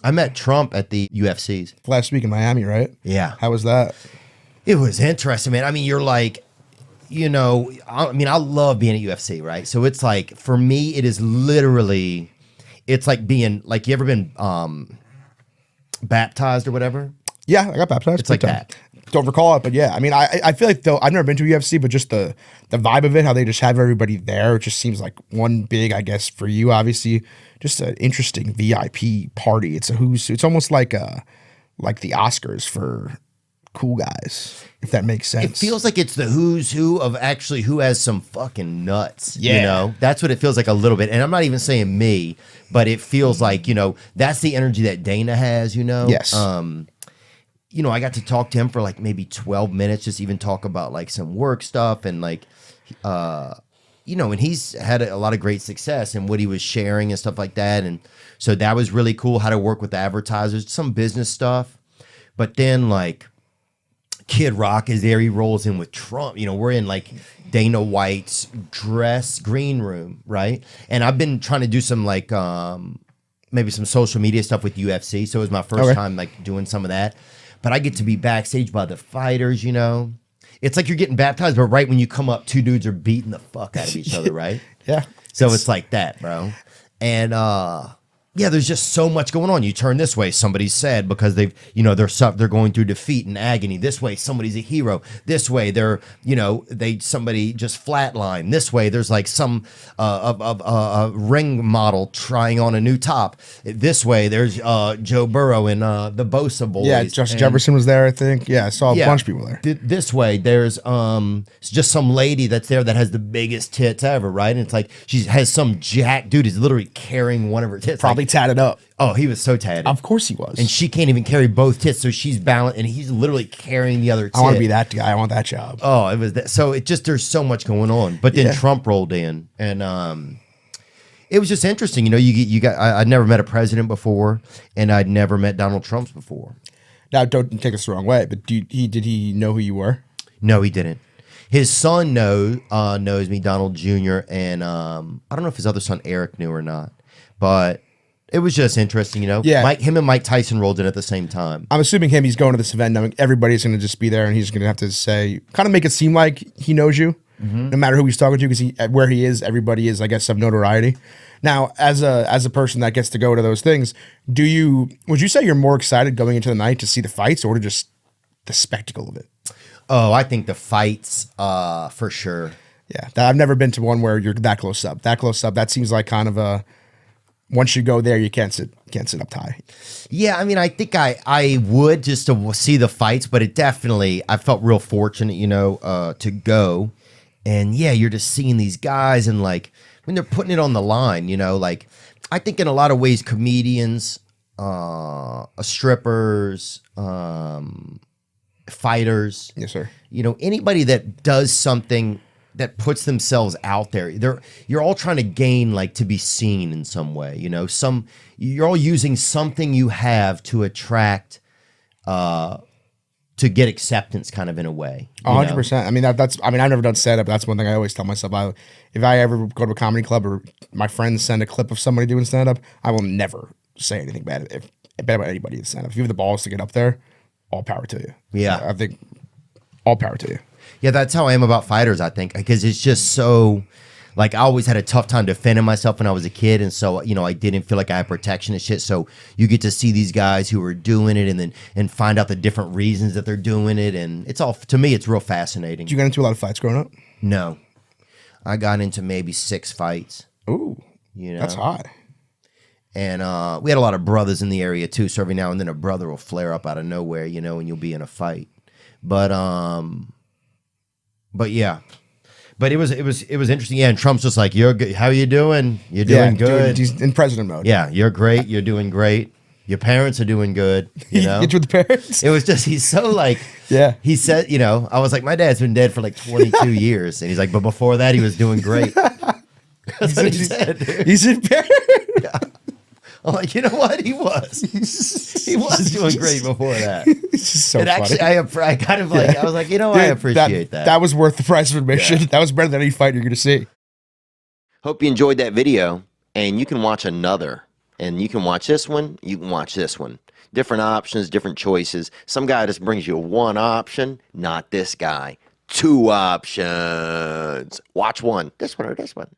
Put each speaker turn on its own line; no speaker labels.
I met Trump at the UFCs.
Last week in Miami, right?
Yeah.
How was that?
It was interesting, man. I mean, you're like, I love being at UFC, right? So it's like, for me, it is literally, it's like being, like, you ever been baptized or whatever?
Yeah, I got baptized.
It's like that.
Don't recall it, but yeah. I mean, I feel like, though, I've never been to UFC, but just the vibe of it, how they just have everybody there, it just seems like one big, I guess, for you, obviously, just an interesting VIP party. It's a who's. It's almost like the Oscars for cool guys, if that makes sense.
It feels like it's the who's who of actually who has some fucking nuts.
Yeah.
You know, that's what it feels like a little bit. And I'm not even saying me, but it feels like, that's the energy that Dana has,
Yes.
I got to talk to him for like maybe 12 minutes, just even talk about like some work stuff and like, and he's had a lot of great success in what he was sharing and stuff like that. And so that was really cool, how to work with advertisers, some business stuff. But then like Kid Rock is there. He rolls in with Trump. We're in like Dana White's green room, right? And I've been trying to do some like maybe some social media stuff with UFC. So it was my first time like doing some of that. But I get to be backstage by the fighters, It's like you're getting baptized, but right when you come up, two dudes are beating the fuck out of each other, right?
Yeah.
So it's like that, bro. And there's just so much going on. You turn this way, somebody's sad because they're going through defeat and agony. This way, somebody's a hero. This way, they're somebody just flatline. This way, there's like some ring model trying on a new top. This way, there's Joe Burrow and the Bosa boys.
Yeah, Justin Jefferson was there, I think. Yeah, I saw a bunch of people there.
This way, there's just some lady that's there that has the biggest tits ever, right? And it's like she has some jack dude is literally carrying one of her tits.
Probably tatted up.
Oh, he was so tatted.
Of course he was.
And she can't even carry both tits, so she's balanced, and he's literally carrying the other tit.
I want to be that guy. I want that job.
Oh, it was that. So it just, there's so much going on. But then Trump rolled in, and it was just interesting. I'd never met a president before, and I'd never met Donald Trump before.
Now, don't take this the wrong way, but did he know who you were?
No, he didn't. His son knows me, Donald Jr., and I don't know if his other son Eric knew or not, but it was just interesting,
Yeah.
Him and Mike Tyson rolled in at the same time.
I'm assuming he's going to this event knowing everybody's going to just be there, and he's going to have to kind of make it seem like he knows you, no matter who he's talking to, because where he is, everybody is, I guess, of notoriety. Now, as a person that gets to go to those things, would you say you're more excited going into the night to see the fights or to just the spectacle of it?
Oh, I think the fights, for sure.
Yeah, I've never been to one where you're that close up. That seems like kind of a, once you go there, you can't sit up high.
Yeah, I mean, I think I would just to see the fights, but it definitely, I felt real fortunate, to go. And yeah, you're just seeing these guys and like, when they're putting it on the line, like, I think in a lot of ways, comedians, strippers, fighters.
Yes, sir.
Anybody that does something that puts themselves out there, you're all trying to gain, like, to be seen in some way. You're all using something you have to attract, to get acceptance, kind of in a way.
100%. I mean, I've never done stand up. That's one thing I always tell myself. If I ever go to a comedy club or my friends send a clip of somebody doing stand up, I will never say anything bad about anybody in stand up. If you have the balls to get up there, all power to you.
Yeah.
I think all power to you.
Yeah, that's how I am about fighters, I think, because it's just so, like, I always had a tough time defending myself when I was a kid, and so, I didn't feel like I had protection and shit, so you get to see these guys who are doing it and find out the different reasons that they're doing it, and it's all, to me, it's real fascinating.
Did you get into a lot of fights growing up?
No. I got into maybe 6 fights.
Ooh, that's high.
And we had a lot of brothers in the area, too, so every now and then a brother will flare up out of nowhere, and you'll be in a fight. But yeah. But it was interesting. Yeah, and Trump's just like, "You're good. How you doing? You're doing good."
He's in president mode.
Yeah, you're great. You're doing great. Your parents are doing good.
Get with the parents.
It was just, he's so like,
yeah.
He said, I was like, my dad's been dead for like 22 years, and he's like, but before that, he was doing great. That's what he said, dude.
He's in paradise.
Yeah. I'm like, you know what? He was. He was doing great before that.
It's just so funny.
Actually, I kind of like, I was like, I appreciate that.
That was worth the price of admission. Yeah. That was better than any fight you're going to see.
Hope you enjoyed that video, and you can watch another And you can watch this one, you can watch this one. Different options, different choices. Some guy just brings you one option, not this guy. Two options. Watch one, this one or this one.